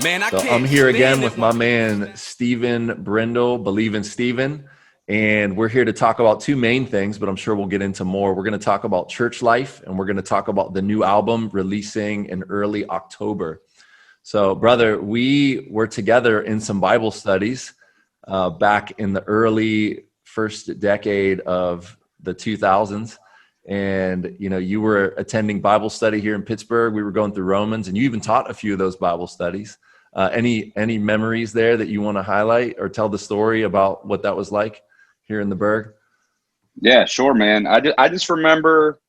Man, I So can't I'm here again stand with it my when- man, Stephen Brindle, Believin Stephen. And we're here to talk about two main things, but I'm sure we'll get into more. We're going to talk about church life, and we're going to talk about the new album releasing in early October. So, brother, we were together in some Bible studies back in the early first decade of the 2000s. And, you know, you were attending Bible study here in Pittsburgh. We were going through Romans, and you even taught a few of those Bible studies. Any memories there that you want to highlight or tell the story about what that was like here in the Berg? Yeah, sure, man. I just remember,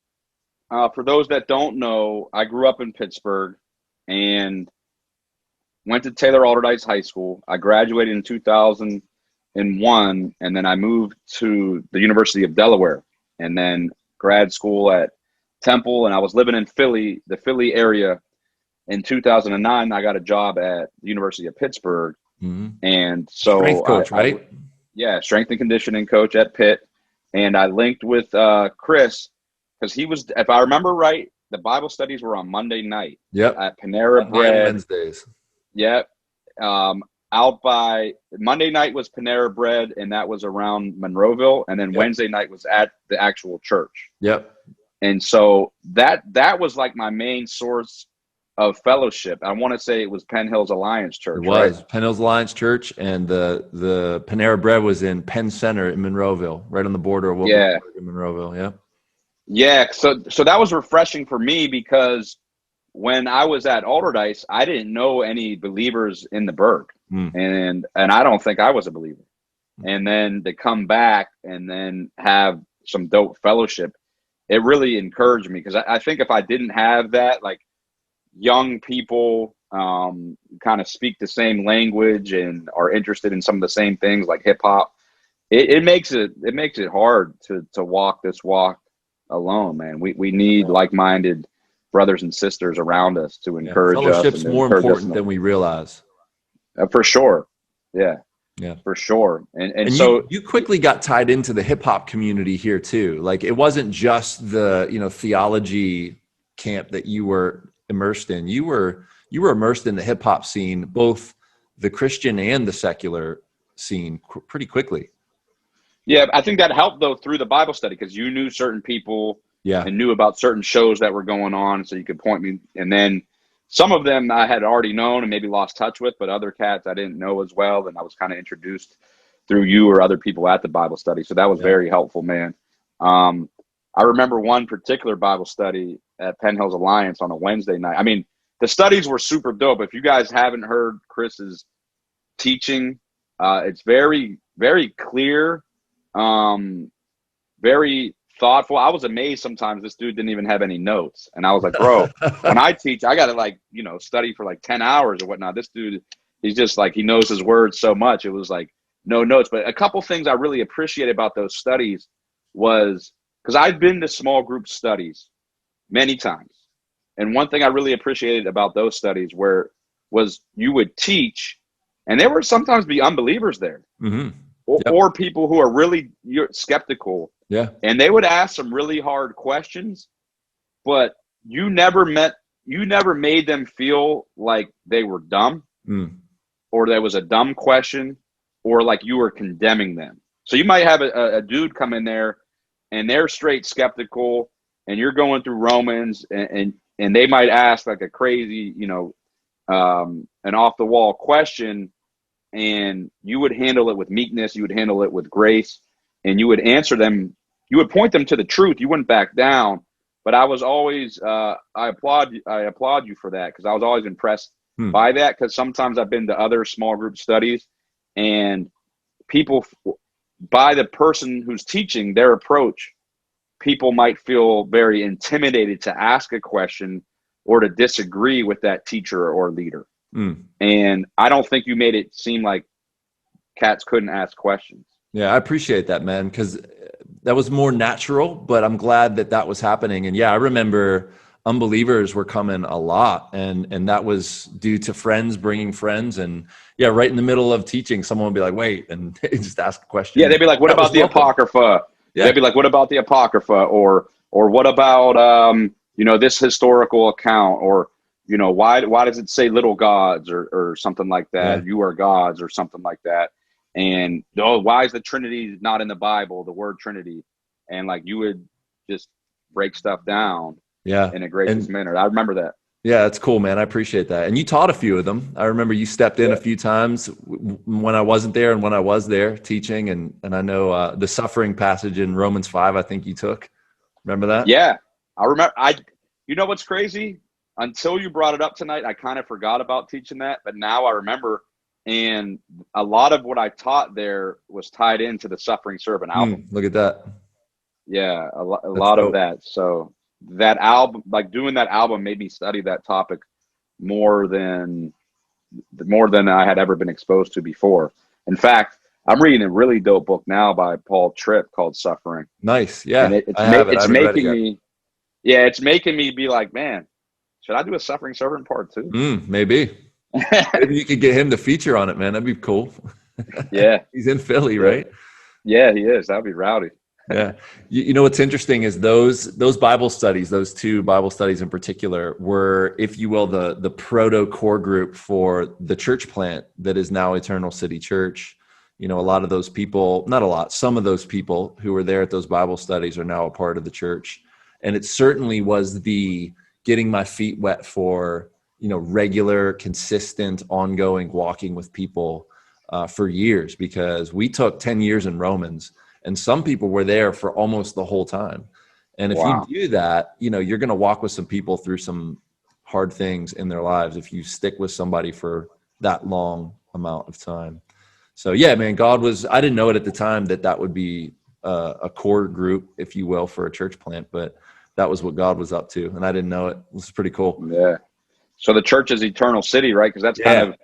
for those that don't know, I grew up in Pittsburgh and went to Taylor Alderdice High School. I graduated in 2001, and then I moved to the University of Delaware, and then grad school at Temple, and I was living in Philly, the Philly area. In 2009, I got a job at the University of Pittsburgh, and so Strength coach, right? Yeah, strength and conditioning coach at Pitt. And I linked with Chris because he was, if I remember right, the Bible studies were on Monday night. Yep. At Panera Monday Bread. and Wednesdays. Yep. Out by Monday night was Panera Bread, and that was around Monroeville. And then Wednesday night was at the actual church. Yep. And so that was like my main source of fellowship. I want to say it was Penn Hills Alliance Church. It was right? Penn Hills Alliance Church, and the Panera Bread was in Penn Center in Monroeville, right on the border of Wilkesburg and Monroeville. Yeah. Yeah. So that was refreshing for me because when I was at Alderdice, I didn't know any believers in the Berg, and I don't think I was a believer. And then to come back and then have some dope fellowship, it really encouraged me because I think if I didn't have that, like, young people kind of speak the same language and are interested in some of the same things like hip hop, it makes it hard to walk this walk alone, man. We need like-minded brothers and sisters around us to encourage us. Fellowship's more important than we realize. For sure. Yeah, for sure. And so you quickly got tied into the hip hop community here too. Like, it wasn't just the, theology camp that you were immersed in. You were immersed in the hip hop scene, both the Christian and the secular scene, pretty quickly. Yeah, I think that helped though through the Bible study because you knew certain people and knew about certain shows that were going on, so you could point me. And then some of them I had already known and maybe lost touch with, but other cats I didn't know as well, and I was kind of introduced through you or other people at the Bible study. So that was very helpful, man. I remember one particular Bible study at Penn Hills Alliance on a Wednesday night. I mean, the studies were super dope. If you guys haven't heard Chris's teaching, it's very, very clear, very thoughtful. I was amazed sometimes this dude didn't even have any notes. And I was like, bro, when I teach, I got to study for like 10 hours or whatnot. This dude, he's just like, he knows his words so much. It was like no notes. But a couple things I really appreciate about those studies was, because I've been to small group studies many times. And one thing I really appreciated about those studies was you would teach, and there would sometimes be unbelievers there, or people who are really skeptical. Yeah. And they would ask some really hard questions, but you never made them feel like they were dumb or there was a dumb question or like you were condemning them. So you might have a dude come in there and they're straight skeptical, and you're going through Romans, and they might ask like a crazy, an off the wall question, and you would handle it with meekness, you would handle it with grace, and you would answer them. You would point them to the truth. You wouldn't back down. But I was always, I applaud you for that, because I was always impressed by that. Because sometimes I've been to other small group studies, and people, by the person who's teaching, their approach, people might feel very intimidated to ask a question or to disagree with that teacher or leader. And I don't think you made it seem like cats couldn't ask questions. Yeah, I appreciate that, man, because that was more natural, but I'm glad that was happening. And yeah, I remember unbelievers were coming a lot, and that was due to friends bringing friends. And yeah, right in the middle of teaching, someone would be like, wait, and just ask a question. Yeah, they'd be like, what about the Apocrypha? Yeah. They'd be like, what about the Apocrypha? Or what about, this historical account? Or, why does it say little gods or something like that? Yeah. You are gods or something like that. And why is the Trinity not in the Bible, the word Trinity? And like you would just break stuff down Yeah. in a gracious manner. I remember that. Yeah, that's cool, man. I appreciate that. And you taught a few of them. I remember you stepped in a few times when I wasn't there and when I was there teaching. And I know the suffering passage in Romans 5, I think you took. Remember that? Yeah, I remember. You know what's crazy? Until you brought it up tonight, I kind of forgot about teaching that. But now I remember. And a lot of what I taught there was tied into the Suffering Servant album. Look at that. Yeah, a lot of that. So that album, like doing that album, made me study that topic more than I had ever been exposed to before. In fact, I'm reading a really dope book now by Paul Tripp called Suffering. Nice. Yeah, and it's making me be like, man, should I do a Suffering Servant part 2? Maybe. Maybe you could get him to feature on it, man. That'd be cool. Yeah. He's in Philly, right? Yeah, he is. That'd be rowdy. Yeah. You know, what's interesting is those Bible studies, those 2 Bible studies in particular were, if you will, the proto core group for the church plant that is now Eternal City Church. You know, a lot of those people, not a lot, some of those people who were there at those Bible studies are now a part of the church. And it certainly was the getting my feet wet for, regular, consistent, ongoing walking with people for years, because we took 10 years in Romans. And some people were there for almost the whole time. And if you do that, you're going to walk with some people through some hard things in their lives if you stick with somebody for that long amount of time. So yeah, man, I didn't know it at the time that would be a core group, if you will, for a church plant, but that was what God was up to. And I didn't know it. It was pretty cool. Yeah. So the church is Eternal City, right? Because that's kind of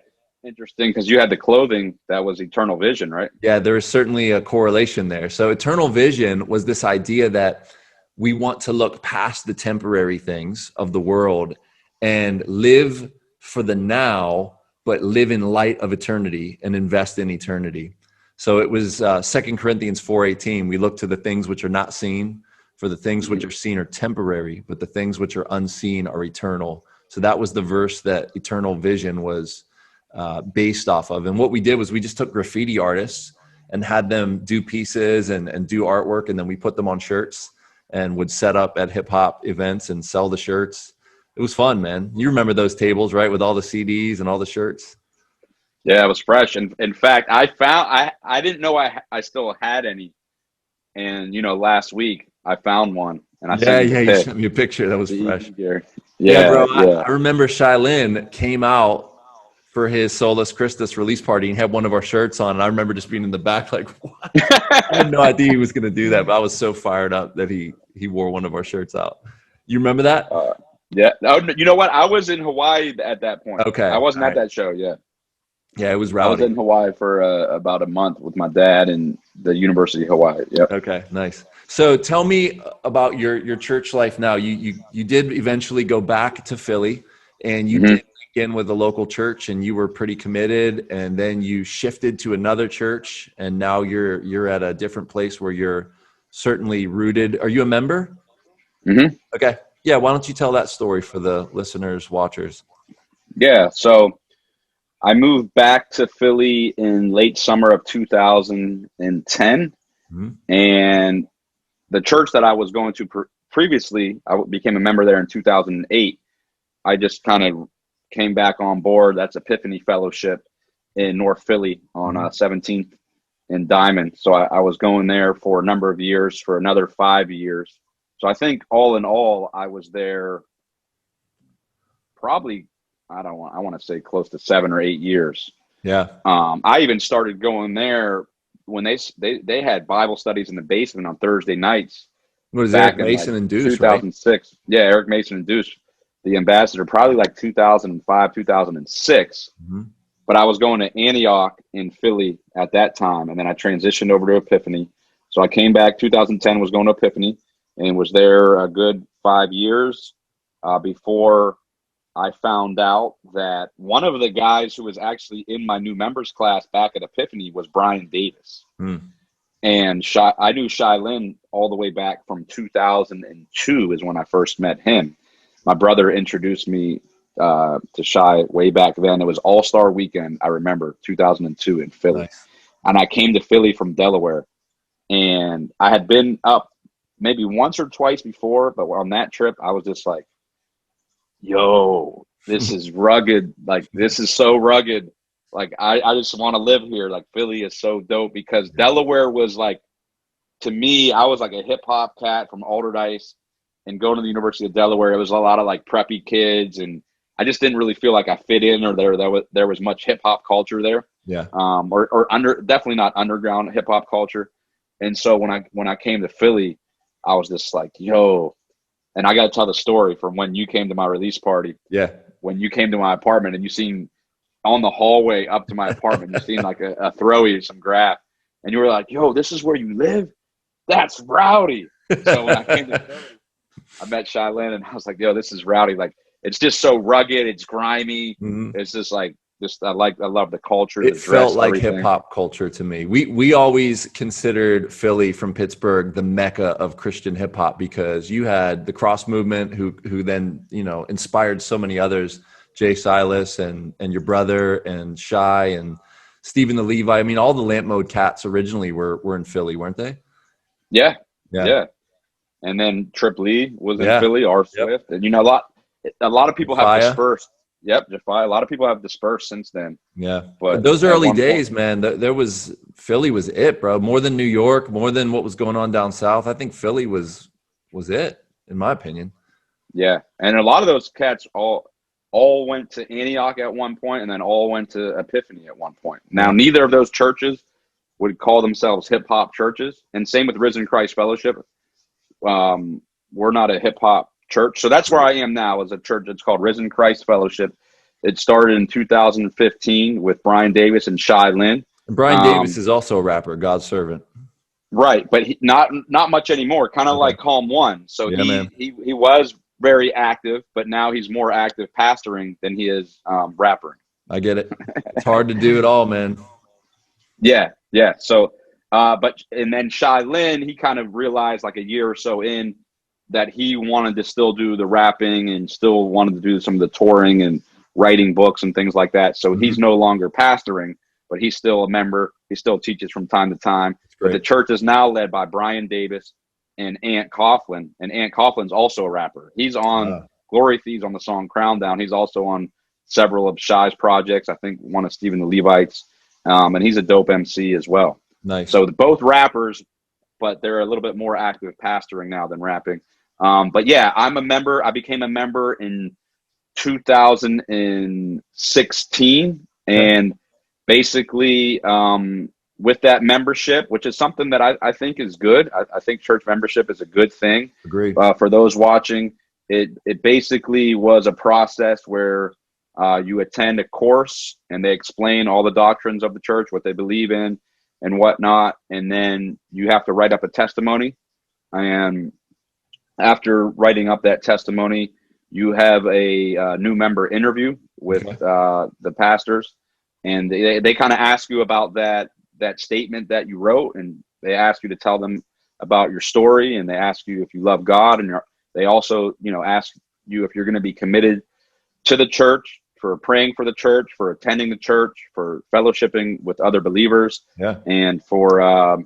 interesting, because you had the clothing that was Eternal Vision, right? Yeah, there is certainly a correlation there. So Eternal Vision was this idea that we want to look past the temporary things of the world and live for the now, but live in light of eternity and invest in eternity. So it was 2 Corinthians 4:18. We look to the things which are not seen, for the things which are seen are temporary, but the things which are unseen are eternal. So that was the verse that Eternal Vision was based off of. And what we did was we just took graffiti artists and had them do pieces and do artwork, and then we put them on shirts and would set up at hip hop events and sell the shirts. It was fun, man. You remember those tables, right, with all the CDs and all the shirts? Yeah, it was fresh. And in fact, I didn't know I still had any. And last week I found one, and I you sent me a picture. That was fresh. Yeah, bro. I remember Shylin came out for his Solus Christus release party and had one of our shirts on. And I remember just being in the back like, what? I had no idea he was going to do that, but I was so fired up that he wore one of our shirts out. You remember that? Yeah. Oh, you know what? I was in Hawaii at that point. Okay. I wasn't at that show. Yeah. Yeah, it was rowdy. I was in Hawaii for about a month with my dad and the University of Hawaii. Yep. Okay, nice. So tell me about your church life now. You did eventually go back to Philly, and you did begin with a local church, and you were pretty committed, and then you shifted to another church, and now you're at a different place where you're certainly rooted. Are you a member? Mm-hmm. Okay. Yeah, why don't you tell that story for the listeners, watchers? Yeah, so I moved back to Philly in late summer of 2010, and the church that I was going to previously, I became a member there in 2008. I just kind of came back on board. That's Epiphany Fellowship in North Philly on 17th and Diamond. So I was going there for a number of years, for another 5 years. So I think all in all, I was there probably, I want to say close to 7 or 8 years. Yeah. I even started going there when they had Bible studies in the basement on Thursday nights. What is Eric Mason and Deuce, 2006. Right? Yeah, Eric Mason and Deuce, the ambassador, probably like 2005, 2006. But I was going to Antioch in Philly at that time, and then I transitioned over to Epiphany. So I came back 2010, was going to Epiphany, and was there a good 5 years before I found out that one of the guys who was actually in my new members class back at Epiphany was Brian Davis. And I knew Shylin all the way back from 2002 is when I first met him. My brother introduced me to Shy way back then. It was All-Star Weekend, I remember, 2002 in Philly. Nice. And I came to Philly from Delaware. And I had been up maybe once or twice before, but on that trip, I was just like, yo, this is rugged. Like, this is so rugged. Like, I just want to live here. Like, Philly is so dope, because Delaware was like, to me, I was like a hip hop cat from Alderdice, and going to the University of Delaware, it was a lot of like preppy kids, and I just didn't really feel like I fit in, or there was much hip hop culture there. Yeah. Or definitely not underground hip hop culture. And so when I came to Philly, I was just like, yo, and I got to tell the story from when you came to my release party. Yeah. When you came to my apartment and you seen on the hallway up to my apartment, you seen like a throwy, some graph, and you were like, yo, this is where you live? That's rowdy. So when I came to Philly, I met Shy Lynn, and I was like, yo, this is rowdy. Like, it's just so rugged. It's grimy. Mm-hmm. It's just like, I love the culture. It felt like hip hop culture to me. We always considered Philly from Pittsburgh the mecca of Christian hip hop, because you had the Cross movement, who then, you know, inspired so many others, Jay Silas and your brother and Shy and Stephen the Levi. I mean, all the Lamp Mode cats originally were in Philly, weren't they? Yeah. And then Trip Lee was in Philly, R. Swift, and you know, a lot of people have dispersed. Yep, Jafai. A lot of people have dispersed since then. Yeah, but those early days, man, Philly was it, bro. More than New York, more than what was going on down south. I think Philly was it, in my opinion. Yeah, and a lot of those cats all went to Antioch at one point, and then all went to Epiphany at one point. Now, neither of those churches would call themselves hip hop churches, and same with Risen Christ Fellowship. We're not a hip hop church. So that's where I am now, as a church. It's called Risen Christ Fellowship. It started in 2015 with Brian Davis and Shy Lynn. And Brian Davis is also a rapper, God's servant. Right, but not much anymore, kind of like Calm One. So he was very active, but now he's more active pastoring than he is rapping. I get it. It's hard to do it all, man. Yeah. So, and then Shy Lynn, he kind of realized like a year or so in that he wanted to still do the rapping and still wanted to do some of the touring and writing books and things like that. So he's no longer pastoring, but he's still a member. He still teaches from time to time. But the church is now led by Brian Davis and Ant Coughlin. And Ant Coughlin's also a rapper. He's on Glory Thieves on the song Crown Down. He's also on several of Shy's projects. I think one of Stephen the Levites. And he's a dope MC as well. Nice. So both rappers, but they're a little bit more active pastoring now than rapping. But yeah, I'm a member. I became a member in 2016, and basically with that membership, which is something that I think is good. I think church membership is a good thing. Agreed. For those watching, it basically was a process where you attend a course and they explain all the doctrines of the church, what they believe in and whatnot. And then you have to write up a testimony. And after writing up that testimony, you have a new member interview with the pastors, and they kind of ask you about that statement that you wrote, and they ask you to tell them about your story, and they ask you if you love God, and they also, ask you if you're going to be committed to the church, for praying for the church, for attending the church, for fellowshipping with other believers, and for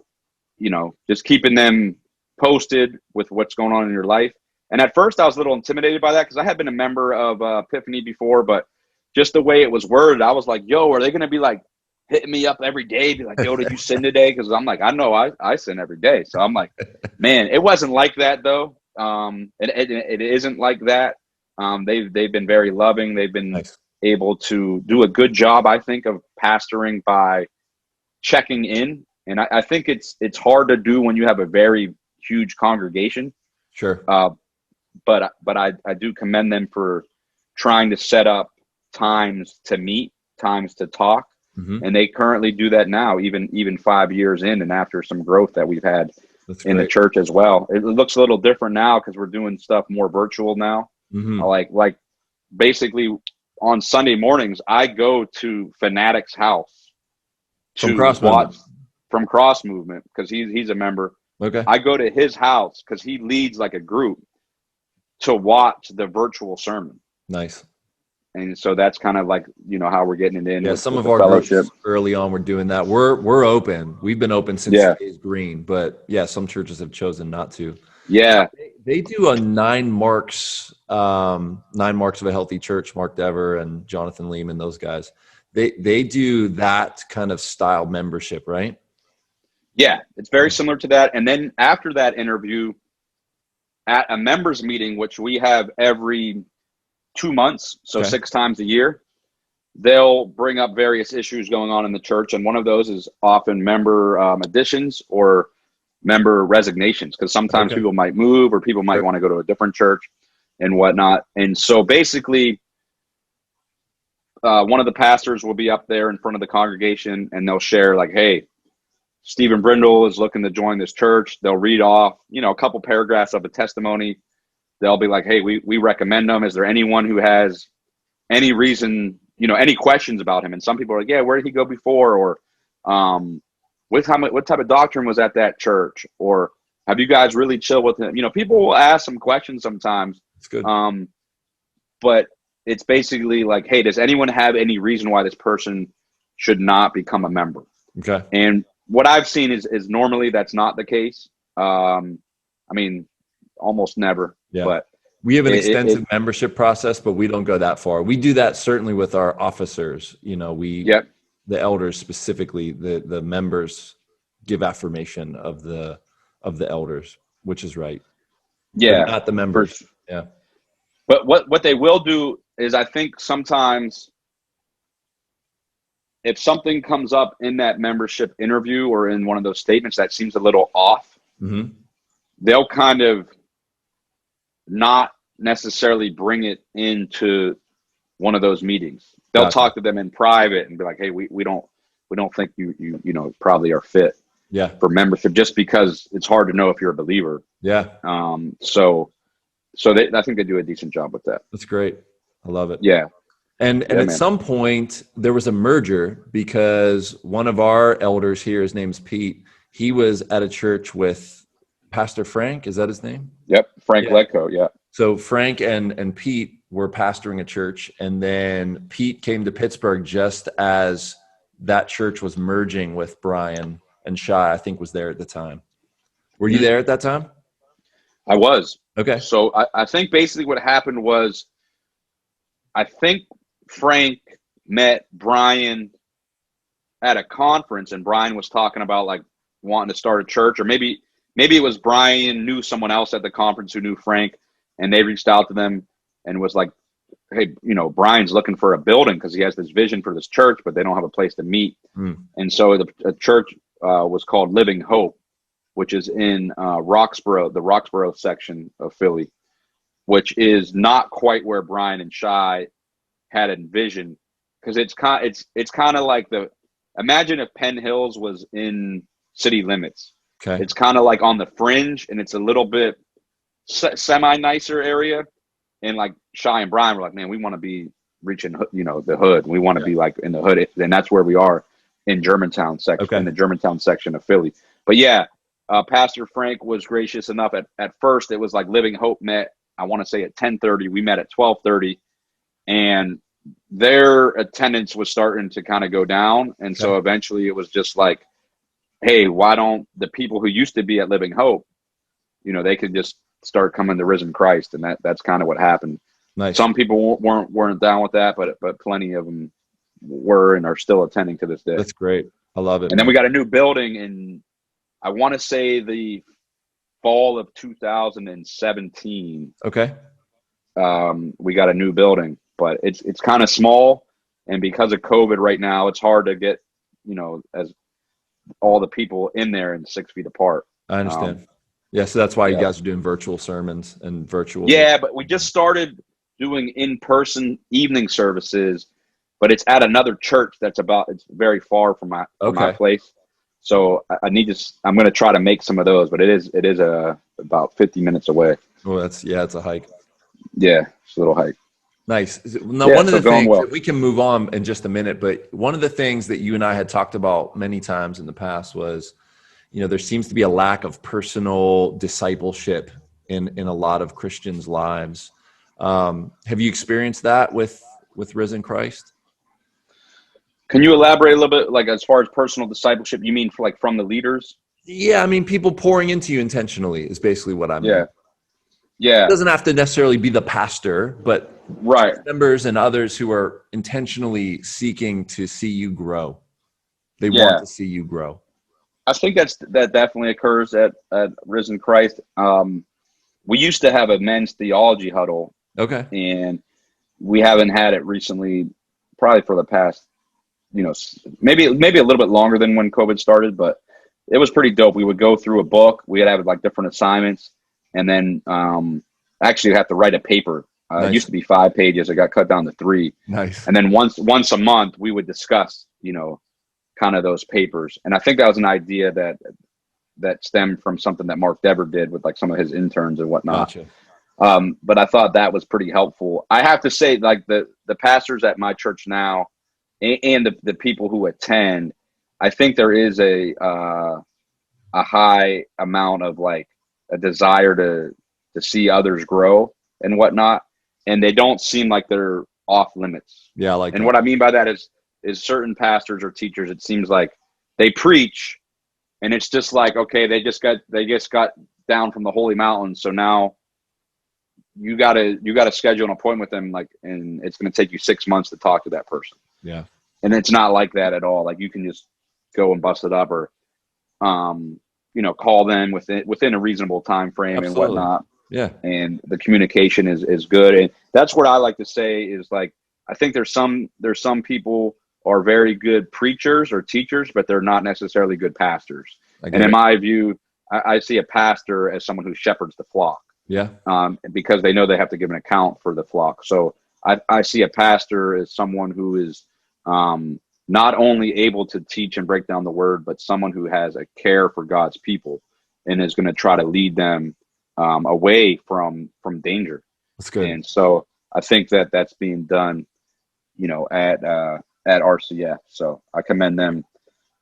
just keeping them posted with what's going on in your life. And at first I was a little intimidated by that, because I had been a member of Epiphany before, but just the way it was worded, I was like, yo, are they going to be like hitting me up every day, be like, yo, did you sin today? Because I'm like, I know I sin every day. So I'm like, man, it wasn't like that though. It isn't like that. They've been very loving. They've been able to do a good job, I think, of pastoring by checking in. And I think it's hard to do when you have a very huge congregation. Sure. But I do commend them for trying to set up times to meet, times to talk. Mm-hmm. And they currently do that now, even 5 years in, and after some growth that we've had in the church as well. It looks a little different now because we're doing stuff more virtual now. Mm-hmm. Like basically on Sunday mornings, I go to Fanatic's house from Cross Movement, because he's a member. Okay. I go to his house because he leads like a group to watch the virtual sermon. Nice. And so that's kind of like, you know, how we're getting it in. Yeah, with, some with of the our fellowship. groups early on were doing that. We're open. We've been open since Yeah. Days Green, but yeah, some churches have chosen not to. Yeah. They do a 9 marks of a healthy church. Mark Dever and Jonathan Lehman, those guys. They do that kind of style membership, right? Yeah, it's very similar to that. And then after that interview, at a members meeting, which we have every 2 months, so Okay. 6 times a year, they'll bring up various issues going on in the church. And one of those is often member additions or member resignations, because sometimes Okay. people might move or people might Sure. want to go to a different church and whatnot. And so basically, one of the pastors will be up there in front of the congregation and they'll share like, hey, Stephen Brindle is looking to join this church. They'll read off, you know, a couple paragraphs of a testimony. They'll be like, hey, we recommend them. Is there anyone who has any reason, you know, any questions about him? And some people are like, yeah, where did he go before? Or what type of doctrine was at that church? Or have you guys really chilled with him? You know, people will ask some questions sometimes. It's good. But it's basically like, hey, does anyone have any reason why this person should not become a member? Okay. And what I've seen is normally that's not the case. I mean, almost never. Yeah. But We have an extensive membership process, but we don't go that far. We do that certainly with our officers. You know, the elders specifically, the members give affirmation of the elders, which is right. Yeah. But not the members. Yeah. But what they will do is, I think sometimes if something comes up in that membership interview or in one of those statements that seems a little off, Mm-hmm. they'll kind of not necessarily bring it into one of those meetings. They'll Gotcha. talk to them in private and be like, hey, we don't think you know, probably are fit for membership, just because it's hard to know if you're a believer. Yeah. So I think they do a decent job with that. That's great. I love it. Yeah. And at some point there was a merger, because one of our elders here, his name's Pete, he was at a church with Pastor Frank. Is that his name? Yep. Frank Letko. Yeah. So Frank and Pete were pastoring a church, and then Pete came to Pittsburgh just as that church was merging with Brian, and Shai, I think, was there at the time. Were you there at that time? I was. Okay. So I think basically what happened was, I think Frank met Brian at a conference, and Brian was talking about like wanting to start a church, or maybe it was Brian knew someone else at the conference who knew Frank, and they reached out to them and was like, hey, you know, Brian's looking for a building because he has this vision for this church, but they don't have a place to meet. And so the church was called Living Hope, which is in Roxborough, the Roxborough section of Philly, which is not quite where Brian and Shai had envisioned, because it's kind of like imagine if Penn Hills was in city limits. Okay. It's kind of like on the fringe, and it's a little bit semi nicer area. And like Shai and Brian were like, man, we want to be reaching, you know, the hood. We want to be like in the hood, and that's where we are in Germantown section, in the Germantown section of Philly. But yeah, Pastor Frank was gracious enough. At first, it was like Living Hope met, I want to say at 10:30. We met at 12:30, and their attendance was starting to kind of go down. And so eventually it was just like, hey, why don't the people who used to be at Living Hope, you know, they could just start coming to Risen Christ. And that's kind of what happened. Nice. Some people weren't down with that, but plenty of them were and are still attending to this day. That's great. I love it. And then we got a new building in, I want to say, the fall of 2017. Okay. We got a new building, but it's kind of small, and because of COVID right now, it's hard to get, you know, as all the people in there and 6 feet apart. I understand. So that's why you guys are doing virtual sermons and virtual. Yeah, but we just started doing in-person evening services, but it's at another church it's very far from my place. So I'm going to try to make some of those, but it is about 50 minutes away. Well, it's a hike. Yeah, it's a little hike. Nice. Now, one of the things that we can move on in just a minute, but one of the things that you and I had talked about many times in the past was, you know, there seems to be a lack of personal discipleship in a lot of Christians' lives. Have you experienced that with with risen Christ? Can you elaborate a little bit, like as far as personal discipleship? You mean for like from the leaders? Yeah, I mean, people pouring into you intentionally is basically what I mean. Yeah. Yeah. It doesn't have to necessarily be the pastor, but Right. members and others who are intentionally seeking to see you grow. They Yeah. want to see you grow. I think that definitely occurs at Risen Christ. We used to have a men's theology huddle. Okay. And we haven't had it recently, probably for the past, maybe a little bit longer than when COVID started, but it was pretty dope. We would go through a book. We'd have like different assignments, and then actually you have to write a paper. Nice. It used to be 5 pages. It got cut down to 3. Nice. And then once a month we would discuss, kind of those papers. And I think that was an idea that stemmed from something that Mark Dever did with like some of his interns and whatnot. Gotcha. But I thought that was pretty helpful. I have to say, like the pastors at my church now and the people who attend, I think there is a high amount of like a desire to see others grow and whatnot. And they don't seem like they're off limits. Yeah, I like and that. what I mean by that is certain pastors or teachers, it seems like they preach and it's just like, okay, they just got down from the holy mountain. So now you gotta schedule an appointment with them, like, and it's going to take you 6 months to talk to that person. Yeah. And it's not like that at all. Like you can just go and bust it up or, call them within a reasonable time frame. Absolutely. And whatnot. Yeah. And the communication is good. And that's what I like to say is like, I think there's some people are very good preachers or teachers, but they're not necessarily good pastors. And in my view, I see a pastor as someone who shepherds the flock. Yeah. Because they know they have to give an account for the flock. So I see a pastor as someone who is not only able to teach and break down the word, but someone who has a care for God's people and is going to try to lead them away from danger. That's good. And so I think that's being done, at RCF. So I commend them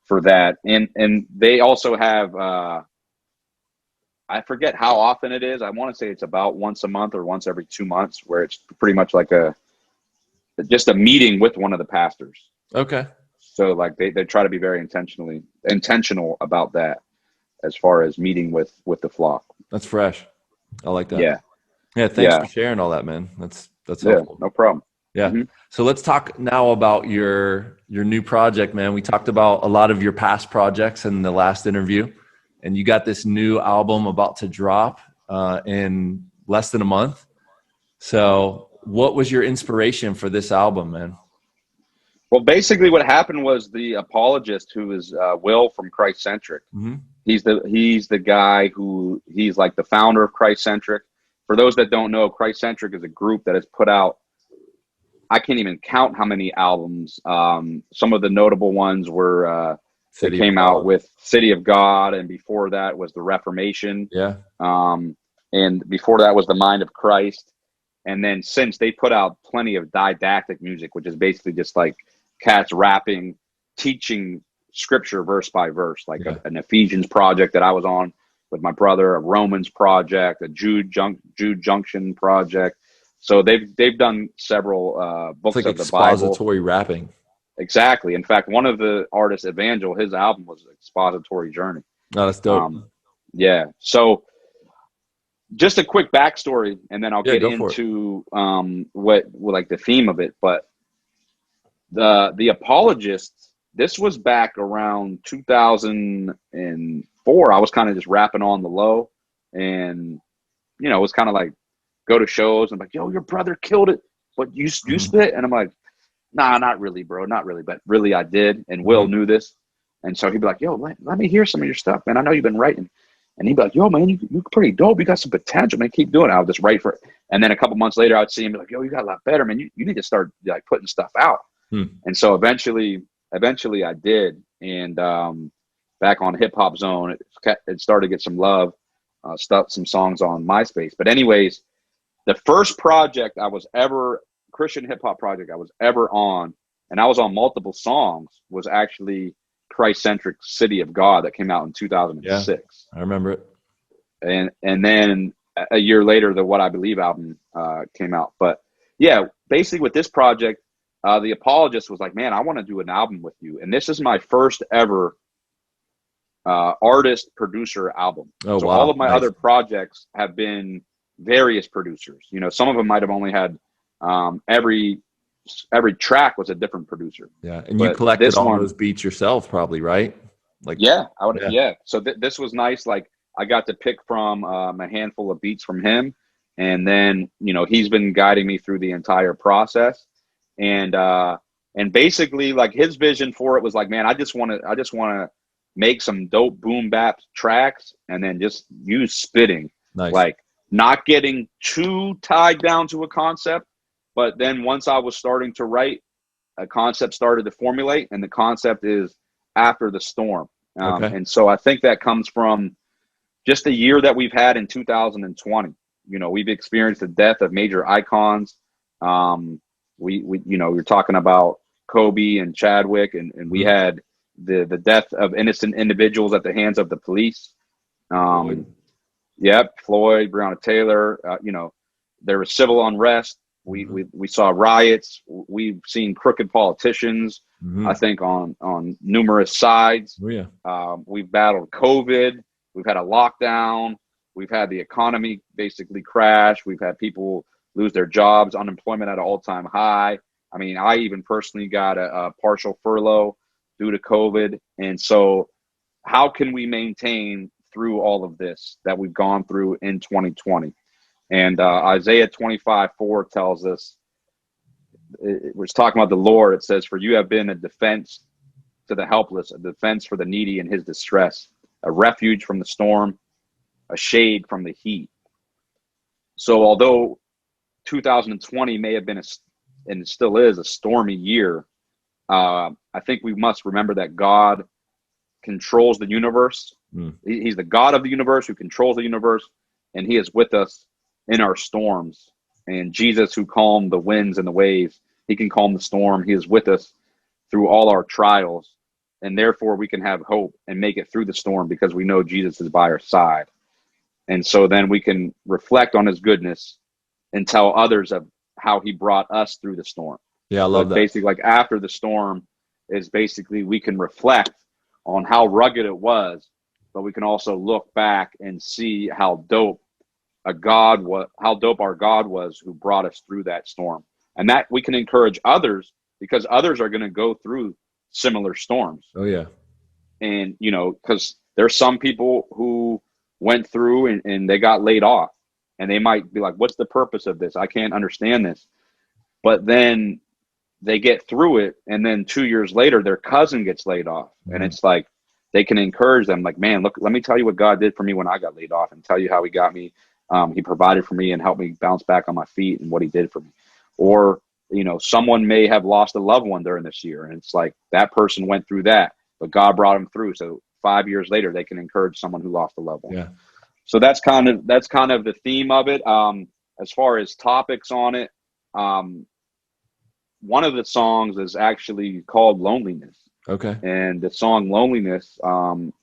for that. And they also have, I forget how often it is. I want to say it's about once a month or once every 2 months, where it's pretty much like just a meeting with one of the pastors. Okay. So like they try to be very intentional about that as far as meeting with the flock. That's fresh. I like that. Yeah. Yeah. Thanks for sharing all that, man. That's helpful. No problem. Yeah. Mm-hmm. So let's talk now about your new project, man. We talked about a lot of your past projects in the last interview, and you got this new album about to drop in less than a month. So what was your inspiration for this album, man? Well, basically what happened was the apologist, who is Will from Christ Centric. Mm-hmm. He's the guy he's like the founder of Christ Centric. For those that don't know, Christ Centric is a group that has put out, I can't even count how many albums. Some of the notable ones were they came out with City of God, and before that was the Reformation. Yeah. And before that was the Mind of Christ. And then since they put out plenty of didactic music, which is basically just like cats rapping, teaching scripture verse by verse, like an Ephesians project that I was on with my brother, a Romans project, a Jude Junction project. So they've done several books of the Bible. Expository rapping. Exactly. In fact, one of the artists, Evangel, his album was Expository Journey. Oh, that's dope. Yeah. So just a quick backstory, and then I'll get into what like the theme of it. But the Apologists, this was back around 2004. I was kind of just rapping on the low, and it was kind of like go to shows and like, yo, your brother killed it, but you spit, and I'm like, nah, not really, bro, not really, but really I did. And Will knew this, and so he'd be like, yo, let me hear some of your stuff, man. I know you've been writing. And he'd be like, yo, man, you're pretty dope. You got some potential, man. Keep doing it. I'll just write for it. And then a couple months later, I'd see him be like, yo, you got a lot better, man. You need to start like putting stuff out. And so eventually I did. And back on Hip Hop Zone, it started to get some love, some songs on MySpace. But anyways, the first project Christian hip hop project I was ever on, and I was on multiple songs, was actually Christ-centric City of God that came out in 2006. Yeah, I remember it. And then a year later, the What I Believe album came out. But yeah, basically with this project, the apologist was like, man, I want to do an album with you. And this is my first ever artist producer album. Oh, so wow. all of my Nice. other projects have been various producers. Some of them might have only had every track was a different producer. Yeah. And you collected all those beats yourself probably, right? Like, yeah, I would. Yeah. So this was nice. Like, I got to pick from a handful of beats from him. And then, he's been guiding me through the entire process. And basically, like, his vision for it was like, man, I just want to make some dope boom bap tracks and then just use spitting. Nice. Like, not getting too tied down to a concept. But then once I was starting to write, a concept started to formulate, and the concept is After the Storm. Okay. And so I think that comes from just the year that we've had in 2020. We've experienced the death of major icons. We're talking about Kobe and Chadwick, and we had the death of innocent individuals at the hands of the police. Floyd, Breonna Taylor. There was civil unrest. We saw riots. We've seen crooked politicians. I think on numerous sides. Oh, yeah. We've battled COVID. We've had a lockdown. We've had the economy basically crash. We've had people lose their jobs, unemployment at an all-time high. I mean, I even personally got a partial furlough due to COVID. And so how can we maintain through all of this that we've gone through in 2020? And Isaiah 25:4 tells us, we're talking about the Lord. It says, for you have been a defense to the helpless, a defense for the needy in his distress, a refuge from the storm, a shade from the heat. So although 2020 may have been and still is a stormy year, I think we must remember that God controls the universe. He's the God of the universe who controls the universe, and he is with us in our storms. And Jesus, who calmed the winds and the waves, he can calm the storm. He is with us through all our trials, and therefore we can have hope and make it through the storm because we know Jesus is by our side. And so then we can reflect on his goodness and tell others of how he brought us through the storm. Yeah, I love that. Basically, like, after the storm is basically we can reflect on how rugged it was, but we can also look back and see how dope our God was who brought us through that storm. And that we can encourage others, because others are going to go through similar storms. Oh, yeah. And, because there's some people who went through and they got laid off, and they might be like, what's the purpose of this? I can't understand this. But then they get through it, and then 2 years later, their cousin gets laid off. And it's like, they can encourage them, like, man, look, let me tell you what God did for me when I got laid off, and tell you how he got me. He provided for me and helped me bounce back on my feet, and what he did for me. Or, someone may have lost a loved one during this year, and it's like that person went through that, but God brought them through. So 5 years later, they can encourage someone who lost a loved one. Yeah. So that's kind of the theme of it. As far as topics on it, one of the songs is actually called Loneliness. Okay. And the song Loneliness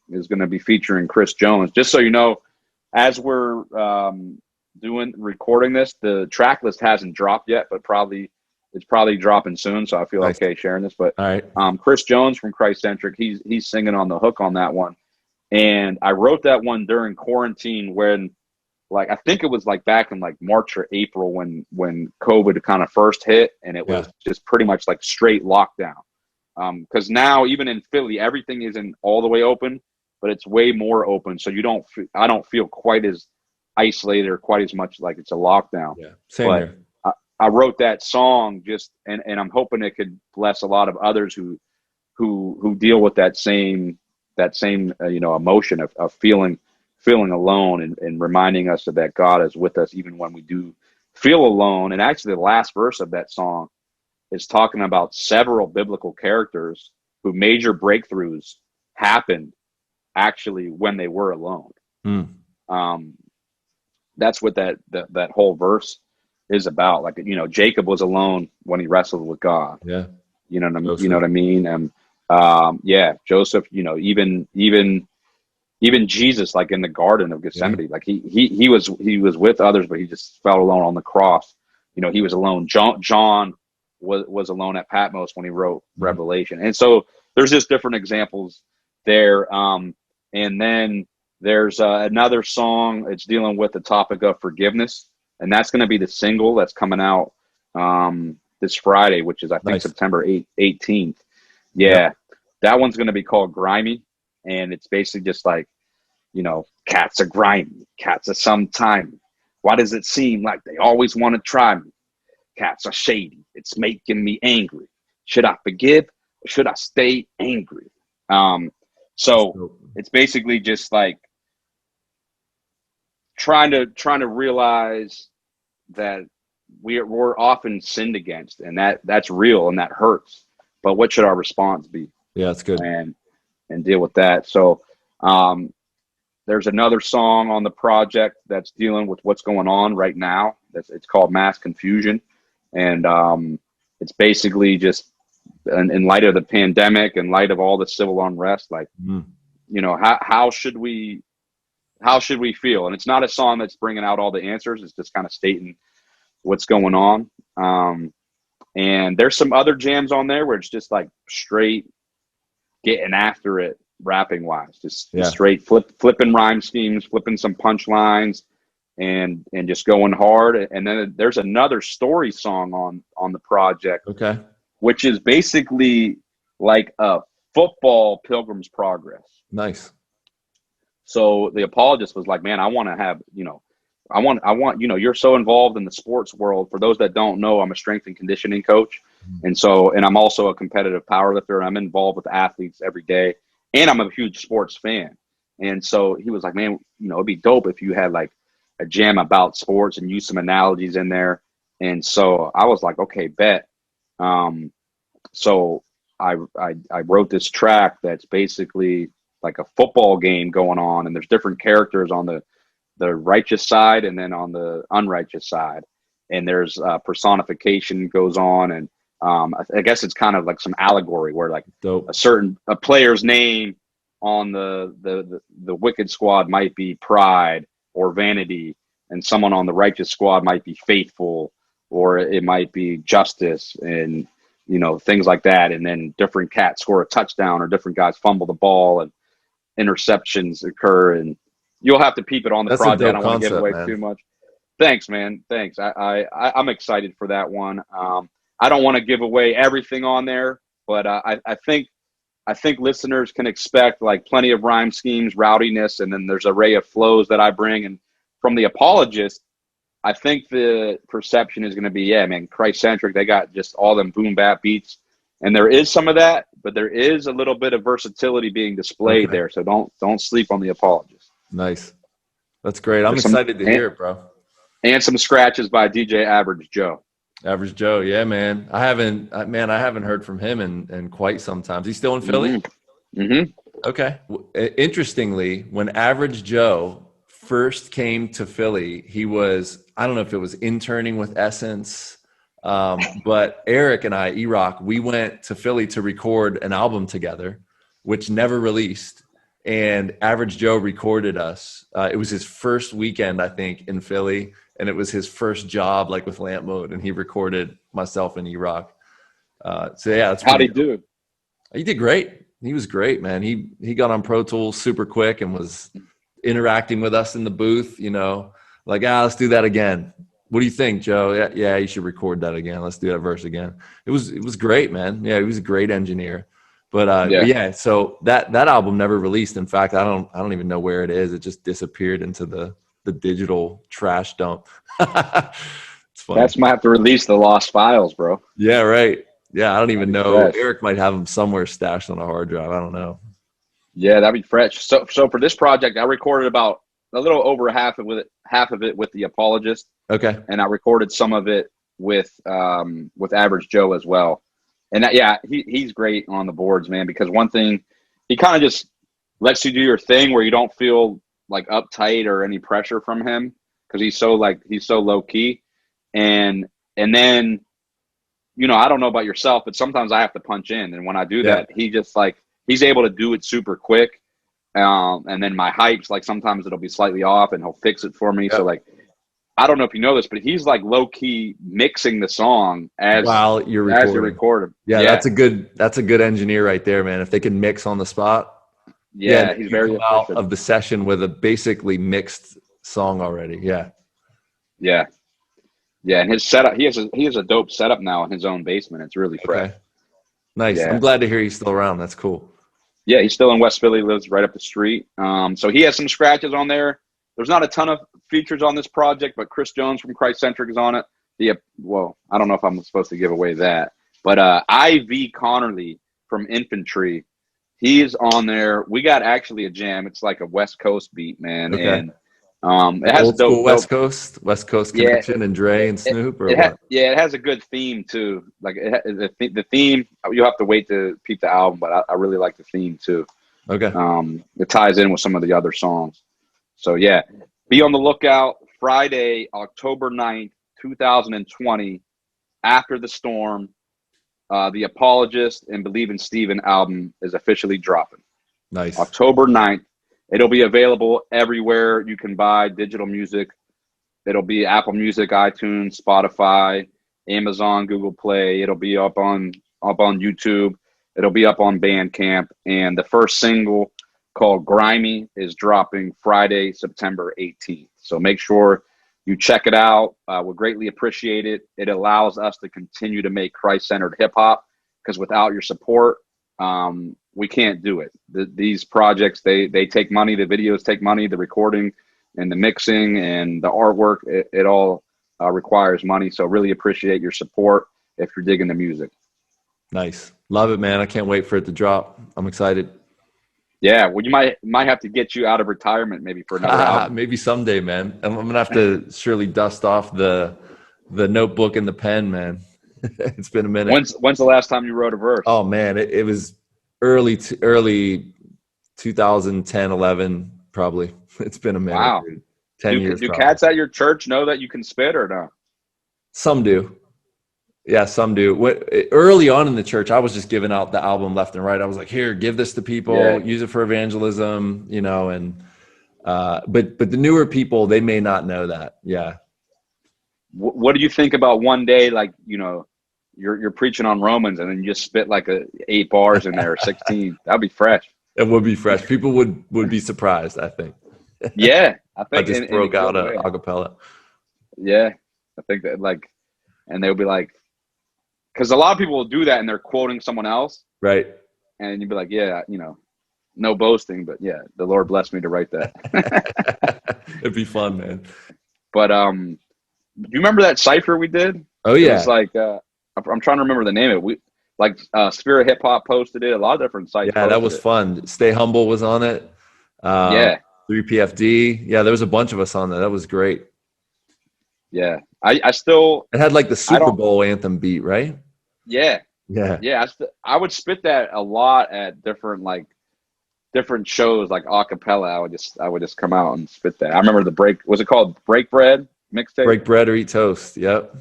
is going to be featuring Chris Jones. Just so you know, as we're recording this, the track list hasn't dropped yet, but it's probably dropping soon. So I feel okay sharing this. But all right. Chris Jones from Christ Centric, he's singing on the hook on that one. And I wrote that one during quarantine when, like, I think it was like back in like March or April when COVID kind of first hit, and it was just pretty much like straight lockdown. Because now even in Philly, everything isn't all the way open, but it's way more open. So I don't feel quite as isolated or quite as much like it's a lockdown. Yeah, same here. I wrote that song and I'm hoping it could bless a lot of others who deal with that same emotion of feeling alone, and reminding us of that God is with us even when we do feel alone. And actually, the last verse of that song is talking about several biblical characters who major breakthroughs happened actually when they were alone. That's what that whole verse is about. Like, Jacob was alone when he wrestled with God. Yeah. You know what I mean? And Joseph, even Jesus, like in the Garden of Gethsemane, like he was with others, but he just felt alone on the cross. He was alone. John was alone at Patmos when he wrote Revelation. And so there's just different examples there. And then there's another song. It's dealing with the topic of forgiveness, and that's going to be the single that's coming out this Friday, which is I think September 18th. Yeah, that one's going to be called Grimy, and it's basically just like, you know, cats are grimy, cats are sometime. Why does it seem like they always want to try me? Cats are shady. It's making me angry. Should I forgive or should I stay angry? So it's basically just like trying to realize that we're often sinned against, and that's real and that hurts. But what should our response be? Yeah, that's good. And deal with that. So there's another song on the project that's dealing with what's going on right now. It's called Mass Confusion. And it's basically just in light of the pandemic, in light of all the civil unrest, like, you know, how should we feel? And it's not a song that's bringing out all the answers. It's just kind of stating what's going on. And there's some other jams on there where it's just like straight getting after it, rapping wise, just straight flipping rhyme schemes, flipping some punchlines, and just going hard. And then there's another story song on the project, which is basically like a football Pilgrim's Progress. Nice. So the apologist was like, man, I want to have, you know, I want, you know, you're so involved in the sports world. For those that don't know, I'm a strength and conditioning coach. And I'm also a competitive powerlifter. I'm involved with athletes every day, and I'm a huge sports fan. And so he was like, man, you know, it'd be dope if you had like a jam about sports and use some analogies in there. And so I was like, okay, bet. So I wrote this track that's basically like a football game going on, and there's different characters on the righteous side and then on the unrighteous side. And there's personification goes on, and I guess it's kind of like some allegory where like a player's name on the wicked squad might be pride or vanity, and someone on the righteous squad might be faithful, or it might be justice, and, you know, things like that. And then different cats score a touchdown, or different guys fumble the ball, and interceptions occur. And you'll have to peep it on the project. I don't want to give away too much. Thanks, man. Thanks. I'm excited for that one. I don't want to give away everything on there, but I think listeners can expect like plenty of rhyme schemes, rowdiness, and then there's an array of flows that I bring. And from the apologist, I think the perception is going to be, yeah, man, Christ-centric. They got just all them boom bap beats, and there is some of that, but there is a little bit of versatility being displayed there. So don't sleep on the apologist. Nice. That's great. I'm excited to hear it, bro. And some scratches by DJ Average Joe. Average Joe, yeah, man. I haven't heard from him in quite some time. Is he still in Philly? Mm-hmm. Okay. Interestingly, when Average Joe first came to Philly, he was, I don't know if it was interning with Essence, but Eric and I, E-Rock, we went to Philly to record an album together, which never released. And Average Joe recorded us. It was his first weekend, I think, in Philly. And it was his first job, like with Lamp Mode, and he recorded myself and E-Rock. So yeah, that's how'd he do? He did great. He was great, man. He got on Pro Tools super quick and was interacting with us in the booth. You know, like let's do that again. What do you think, Joe? Yeah, you should record that again. Let's do that verse again. It was great, man. Yeah, he was a great engineer. But yeah, so that album never released. In fact, I don't even know where it is. It just disappeared into the digital trash dump. It's funny. That's might have to release the lost files, bro. Yeah, right. Yeah, I don't even know. Fresh. Eric might have them somewhere stashed on a hard drive. I don't know. Yeah, that'd be fresh. So for this project, I recorded about a little over half of it with the apologist. Okay. And I recorded some of it with Average Joe as well. And he's great on the boards, man, because one thing, he kind of just lets you do your thing where you don't feel like uptight or any pressure from him, because he's so low key. And then, you know, I don't know about yourself, but sometimes I have to punch in. And when I do that, he just like, he's able to do it super quick. And then my hypes, like sometimes it'll be slightly off and he'll fix it for me. So like, I don't know if you know this, but he's like low key mixing the song while you're recording. As you record. Yeah, that's a good engineer right there, man. If they can mix on the spot. Yeah, he's very efficient. Out of the session with a basically mixed song already. Yeah. Yeah. Yeah, and his setup, he has a dope setup now in his own basement. It's really fresh. Okay. Nice. Yeah. I'm glad to hear he's still around. That's cool. Yeah, he's still in West Philly, lives right up the street. So he has some scratches on there. There's not a ton of features on this project, but Chris Jones from Christ Centric is on it. Well, I don't know if I'm supposed to give away that, but IV Connerly from Infantry, he's on there. We got actually a jam. It's like a West Coast beat, man. Okay. And it has old school West Coast connection, and Dre and Snoop, or what? It has a good theme too. Like the theme, you'll have to wait to peep the album, but I really like the theme too. Okay. It ties in with some of the other songs. So yeah, be on the lookout. Friday, October 9th, 2020, After the Storm, the Apologist and Believin Stephen album is officially dropping. Nice. October 9th. It'll be available everywhere you can buy digital music. It'll be Apple Music, iTunes, Spotify, Amazon, Google Play. It'll be up on YouTube. It'll be up on Bandcamp. And the first single, called Grimy, is dropping Friday, September 18th. So make sure you check it out. We'll greatly appreciate it. It allows us to continue to make Christ-centered hip-hop, because without your support, we can't do it. These projects, they take money. The videos take money. The recording and the mixing and the artwork, it all requires money. So really appreciate your support if you're digging the music. Nice. Love it, man. I can't wait for it to drop. I'm excited. Yeah, well, you might have to get you out of retirement maybe for another album. Maybe someday, man. I'm gonna have to surely dust off the notebook and the pen, man. It's been a minute. When's the last time you wrote a verse? Oh man, it was early 2010, 11, probably. It's been a minute. Wow. Dude. 10 years. Do cats at your church know that you can spit or no? Some do. Yeah, some do. Early on in the church, I was just giving out the album left and right. I was like, here, give this to people, use it for evangelism, and but the newer people, they may not know that. Yeah. What do you think about one day, like, you're preaching on Romans and then you just spit like 8 bars in there, or 16? That'd be fresh. It would be fresh. People would be surprised, I think. Yeah. I think I just broke out a acapella. Yeah. I think that and they'll be like, because a lot of people will do that and they're quoting someone else. Right. And you'd be like, yeah, no boasting, but yeah, the Lord blessed me to write that. It'd be fun, man. But do you remember that cipher we did? Oh yeah. It was like I'm trying to remember the name of it. Spirit Hip Hop posted it. A lot of different sites. Yeah, that was fun. Stay Humble was on it. 3PFD. Yeah, there was a bunch of us on that. That was great. Yeah, I still. It had like the Super Bowl anthem beat, right? Yeah. Yeah. Yeah. I would spit that a lot at different shows, like a cappella. I would just come out and spit that. I remember was it called Break Bread mixtape? Break Bread or Eat Toast. Yep.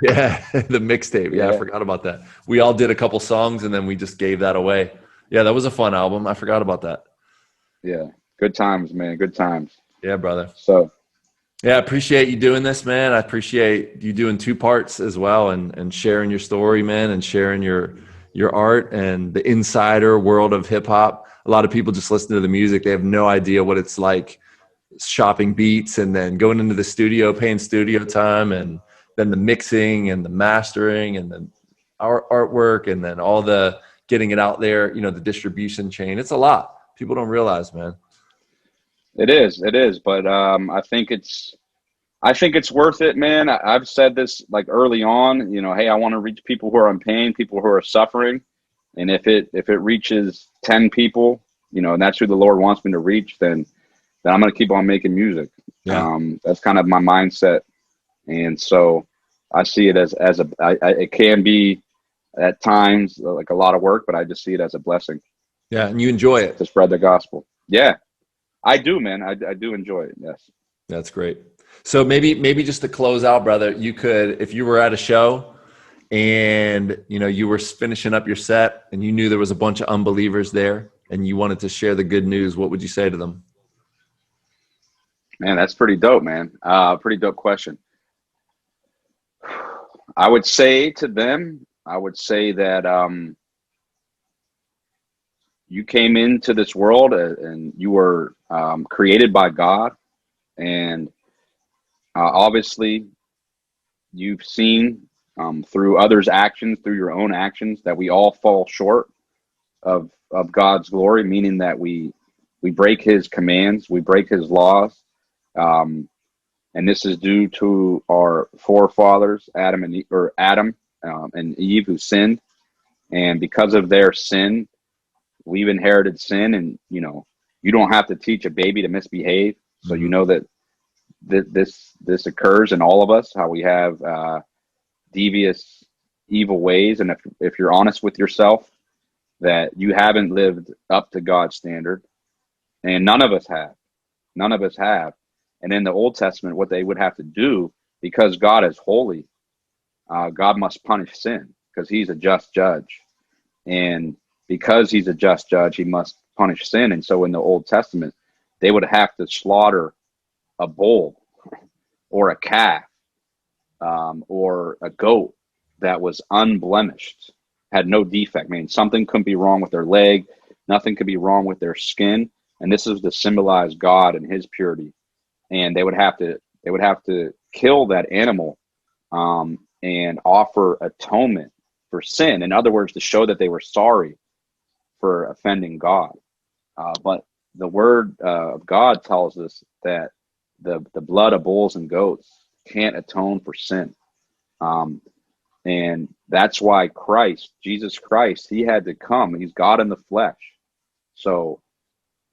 Yeah. The mixtape. Yeah, I forgot about that. We all did a couple songs and then we just gave that away. Yeah, that was a fun album. I forgot about that. Yeah. Good times, man. Good times. Yeah, brother. So. Yeah, I appreciate you doing this, man. I appreciate you doing 2 parts as well, and sharing your story, man, and sharing your art and the insider world of hip hop. A lot of people just listen to the music. They have no idea what it's like shopping beats and then going into the studio, paying studio time, and then the mixing and the mastering and then our artwork and then all the getting it out there, the distribution chain. It's a lot. People don't realize, man. It is, but I think it's worth it, man. I've said this early on, hey, I want to reach people who are in pain, people who are suffering, and if it reaches 10 people, and that's who the Lord wants me to reach, then I'm going to keep on making music. Yeah. That's kind of my mindset, and so I see it as it can be at times like a lot of work, but I just see it as a blessing. Yeah, and you enjoy it to spread the gospel. Yeah. I do, man. I do enjoy it. Yes. That's great. So maybe just to close out, brother, you could, if you were at a show and, you were finishing up your set and you knew there was a bunch of unbelievers there and you wanted to share the good news, what would you say to them? Man, that's pretty dope, man. Pretty dope question. I would say to them, I would say that you came into this world and you were created by God, and obviously you've seen through others' actions, through your own actions, that we all fall short of God's glory, meaning that we break His commands, we break His laws, and this is due to our forefathers, Adam and Eve, who sinned, and because of their sin, we've inherited sin. And you don't have to teach a baby to misbehave, so you know that this occurs in all of us. How we have devious, evil ways, and if you're honest with yourself, that you haven't lived up to God's standard, and none of us have. None of us have. And in the Old Testament, what they would have to do, because God is holy, God must punish sin because He's a just judge. And because He's a just judge, He must punish sin. And so in the Old Testament, they would have to slaughter a bull or a calf or a goat that was unblemished, had no defect. I mean, something couldn't be wrong with their leg, nothing could be wrong with their skin. And this is to symbolize God and His purity. And they would have to kill that animal and offer atonement for sin. In other words, to show that they were sorry for offending God. But the Word of God tells us that the blood of bulls and goats can't atone for sin. And that's why Christ, Jesus Christ, He had to come. He's God in the flesh. So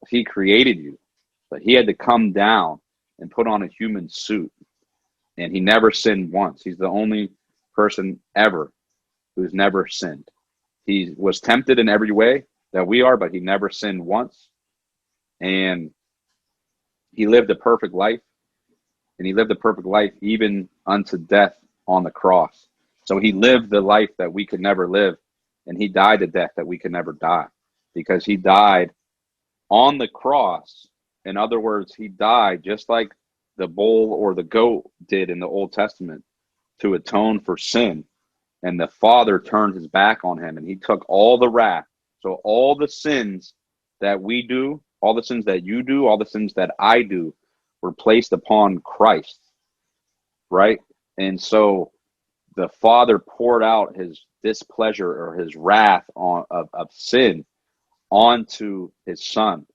He created you, but He had to come down and put on a human suit. And He never sinned once. He's the only person ever who's never sinned. He was tempted in every way that we are, but He never sinned once. And He lived a perfect life. And He lived a perfect life even unto death on the cross. So He lived the life that we could never live. And He died the death that we could never die, because He died on the cross. In other words, He died just like the bull or the goat did in the Old Testament to atone for sin. And the Father turned His back on Him, and He took all the wrath. So all the sins that we do, all the sins that you do, all the sins that I do were placed upon Christ, right? And so the Father poured out His displeasure or His wrath of sin onto His Son,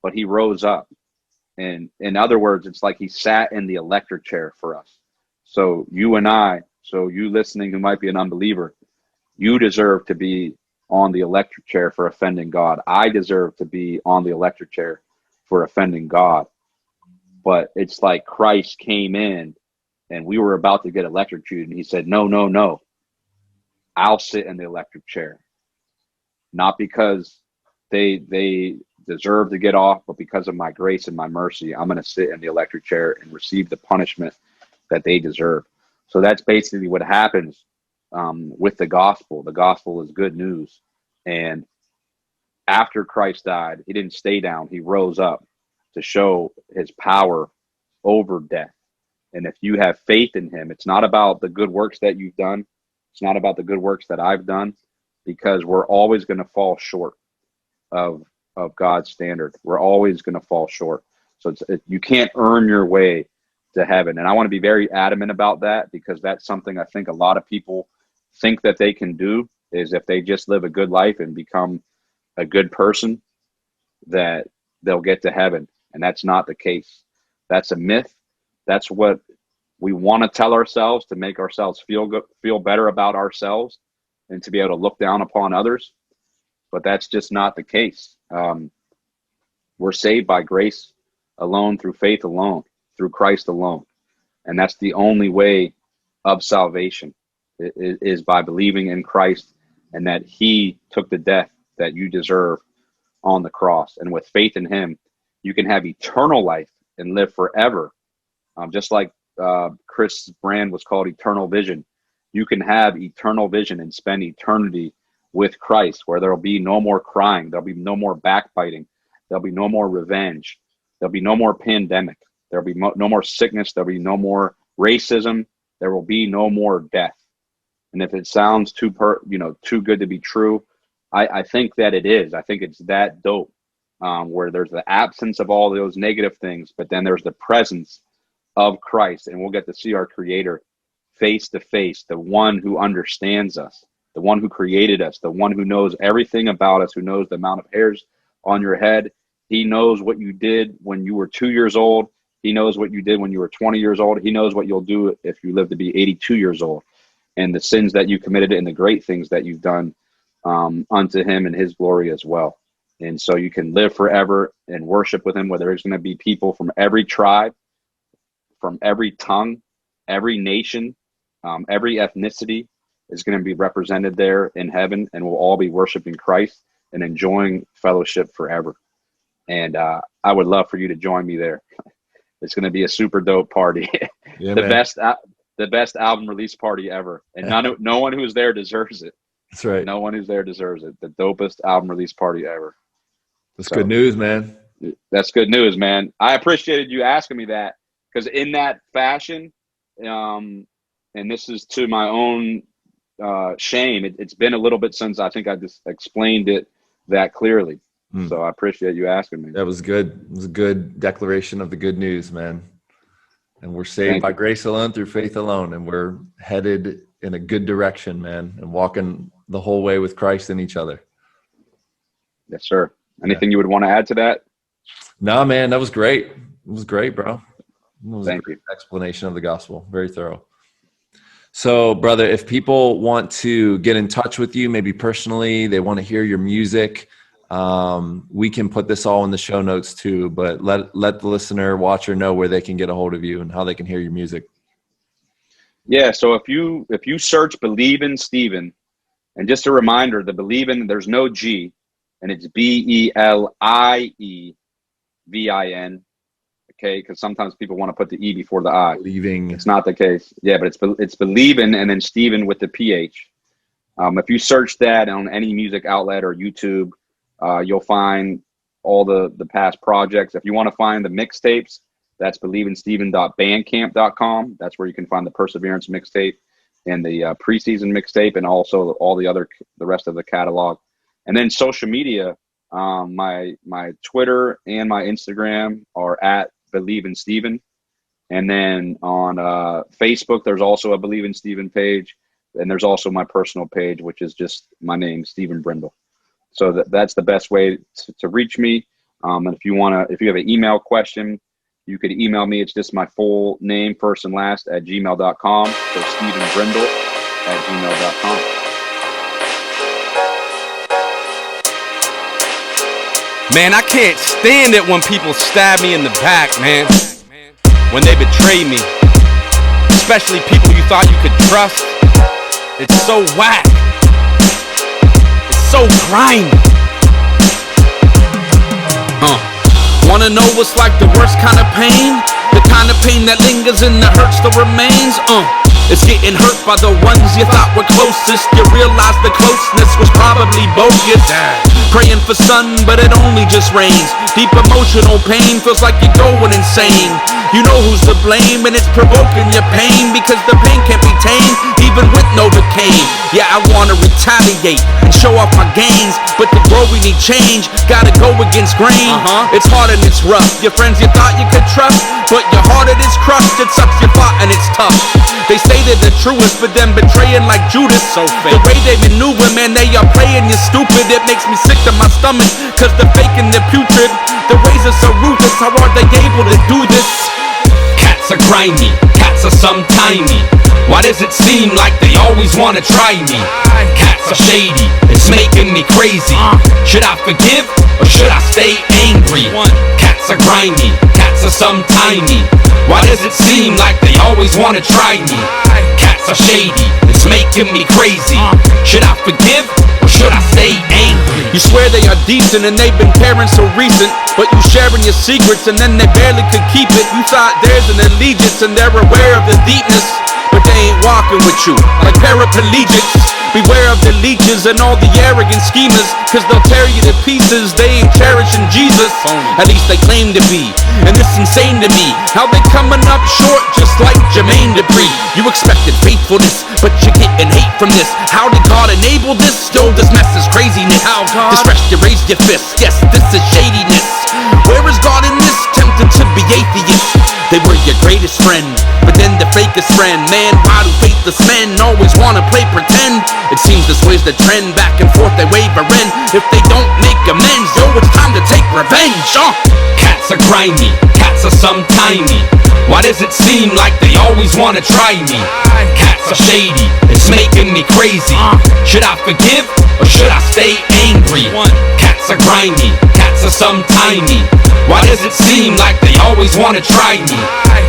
but He rose up. And in other words, it's like He sat in the electric chair for us. So you and I, so you listening who might be an unbeliever, you deserve to be on the electric chair for offending God. I deserve to be on the electric chair for offending God. But it's like Christ came in and we were about to get electrocuted, and He said, no, I'll sit in the electric chair. Not because they deserve to get off, but because of my grace and my mercy, I'm going to sit in the electric chair and receive the punishment that they deserve. So that's basically what happens with the gospel. The gospel is good news. And after Christ died, He didn't stay down. He rose up to show His power over death. And if you have faith in Him, it's not about the good works that you've done. It's not about the good works that I've done, because we're always going to fall short of God's standard. We're always going to fall short. So you can't earn your way to heaven. And I want to be very adamant about that, because that's something I think a lot of people think that they can do, is if they just live a good life and become a good person, that they'll get to heaven. And that's not the case. That's a myth. That's what we want to tell ourselves to make ourselves feel better about ourselves and to be able to look down upon others. But that's just not the case. We're saved by grace alone, through faith alone, through Christ alone. And that's the only way of salvation, is by believing in Christ, and that He took the death that you deserve on the cross. And with faith in Him, you can have eternal life and live forever. Just like Chris' brand was called Eternal Vision. You can have eternal vision and spend eternity with Christ, where there'll be no more crying. There'll be no more backbiting. There'll be no more revenge. There'll be no more pandemic. There'll be no more sickness. There'll be no more racism. There will be no more death. And if it sounds too good to be true, I think that it is. I think it's that dope, where there's the absence of all those negative things, but then there's the presence of Christ, and we'll get to see our Creator face to face, the one who understands us, the one who created us, the one who knows everything about us, who knows the amount of hairs on your head. He knows what you did when you were 2 years old. He knows what you did when you were 20 years old. He knows what you'll do if you live to be 82 years old, and the sins that you committed and the great things that you've done unto him and his glory as well. And so you can live forever and worship with him, where there's going to be people from every tribe, from every tongue, every nation, every ethnicity is going to be represented there in heaven, and we'll all be worshiping Christ and enjoying fellowship forever. And I would love for you to join me there. It's going to be a super dope party. Yeah, the best album release party ever. And no one who's there deserves it. That's right. No one who's there deserves it. The dopest album release party ever. That's good news, man. That's good news, man. I appreciated you asking me that, because in that fashion, and this is to my own shame, it's been a little bit since I think I just explained it that clearly. So I appreciate you asking me. That was good. It was a good declaration of the good news, man. And we're saved by grace alone, through faith alone. And we're headed in a good direction, man, and walking the whole way with Christ and each other. Yes, sir. Anything you would want to add to that? No, man, that was great. It was great, bro. It was Thank a great you. explanation of the gospel. Very thorough. So, brother, if people want to get in touch with you, maybe personally, they want to hear your music, we can put this all in the show notes too, but let the listener, watcher know where they can get a hold of you and how they can hear your music. Yeah. So if you search Believin Stephen, and just a reminder, the Believin, there's no G, and it's Believin. Okay. Because sometimes people want to put the E before the I. Believing. It's not the case. Yeah, but it's Believin and then Stephen with the PH. If you search that on any music outlet or YouTube, you'll find all the past projects. If you want to find the mixtapes, that's believinstephen.bandcamp.com. That's where you can find the Perseverance mixtape and the preseason mixtape, and also all the rest of the catalog. And then social media, my Twitter and my Instagram are at Believin Stephen. And then on Facebook, there's also a Believin Stephen page. And there's also my personal page, which is just my name, Stephen Brindle. So that's the best way to reach me. And if you have an email question, you could email me. It's just my full name, first and last, at gmail.com. So stephenbrindle@gmail.com. Man, I can't stand it when people stab me in the back, man. When they betray me. Especially people you thought you could trust. It's so whack. So grimy. Wanna know what's like the worst kind of pain? The kind of pain that lingers and the hurt still remains. It's getting hurt by the ones you thought were closest. You realize the closeness was probably bogus. Praying for sun, but it only just rains. Deep emotional pain feels like you're going insane. You know who's to blame, and it's provoking your pain, because the pain can't be tamed, even with Novocaine. Yeah, I wanna retaliate and show off my gains, but to grow we need change, gotta go against grain. It's hard and it's rough. Your friends you thought you could trust, but your heart it is crushed. It sucks, you fought and it's tough. They say they're the truest, but then betraying like Judas. So fake. The way they maneuver, man, they are playing you stupid. It makes me sick to my stomach, cause they're faking, they're putrid. The ways are so ruthless, how are they able to do this? Cats are grimy, cats are some tiny. Why does it seem like they always wanna try me? Cats are shady, it's making me crazy. Should I forgive, or should I stay angry? Cats are grimy, cats are some tiny. Why does it seem like they always wanna try me? Cats are shady, it's making me crazy. Should I forgive, or should I stay angry? You swear they are decent and they've been caring so recent, but you sharing your secrets and then they barely could keep it. You thought there's an allegiance and they're aware of the deepness, but they ain't walking with you like paraplegics. Beware of the leeches and all the arrogant schemers, cause they'll tear you to pieces. They ain't cherishing Jesus, at least they claim to be. And it's insane to me how they coming up short just like Jermaine Dupri. You expected faithfulness, but you're getting hate from this. How did God enable this? Yo, this mess is craziness. How God? Distress to raise your fist, yes, this is shadiness. Where is God in this? Tempted to be atheist. They were your greatest friend, but then the fakest friend. Man, why do faithless men always wanna play pretend? It seems this way's the trend, back and forth they waver in. If they don't make amends, yo, it's time to take revenge. Cats are grimy, cats are some tiny. Why does it seem like they always wanna try me? Cats are shady, it's making me crazy. Should I forgive or should I stay angry? Cats are grimy, cats are some tiny. Why does it seem like they always wanna try me?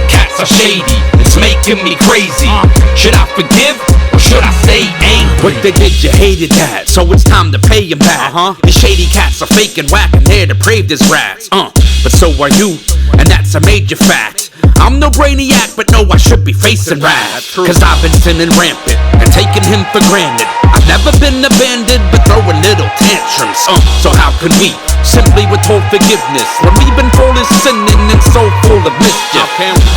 Cats are shady, it's making me crazy. Should I forgive or should I stay angry? What they did, you hated that, so it's time to pay them back. These shady cats are fake and whack and they're depraved as rats. But so are you, and that's a major fact. I'm no brainiac, but no, I should be facing wrath. Cause I've been sinning rampant and taking him for granted. I've never been abandoned, but throwing little tantrums. So how can we simply withhold forgiveness when we've been full of sinning and so full of mischief?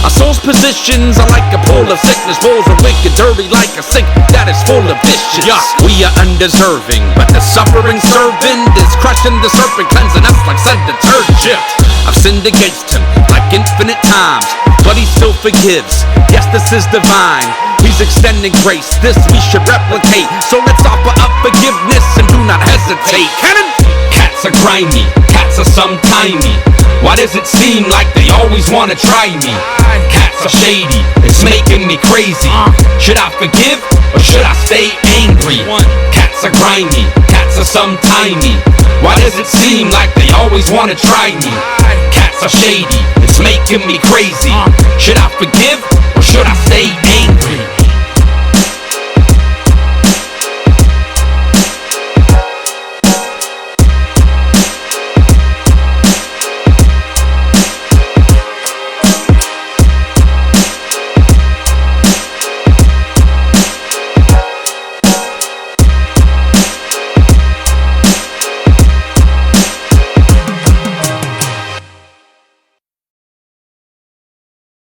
Our soul's positions are like a pool of sickness. Bowls are wicked, dirty like a sink that is full of vicious. We are undeserving, but the suffering servant is crushing the serpent, cleansing us like Sun detergent. I've sinned against him like infinite times, but he still forgives. Yes, this is divine. He's extending grace, this we should replicate. So let's offer up forgiveness and do not hesitate. Cannon! Cats are grimy, cats are some tiny. Why does it seem like they always wanna try me? Cats are shady, it's making me crazy. Should I forgive or should I stay angry? Cats are grimy, cats are some tiny. Why does it seem like they always wanna try me? Cats are shady, it's making me crazy. Should I forgive or should I stay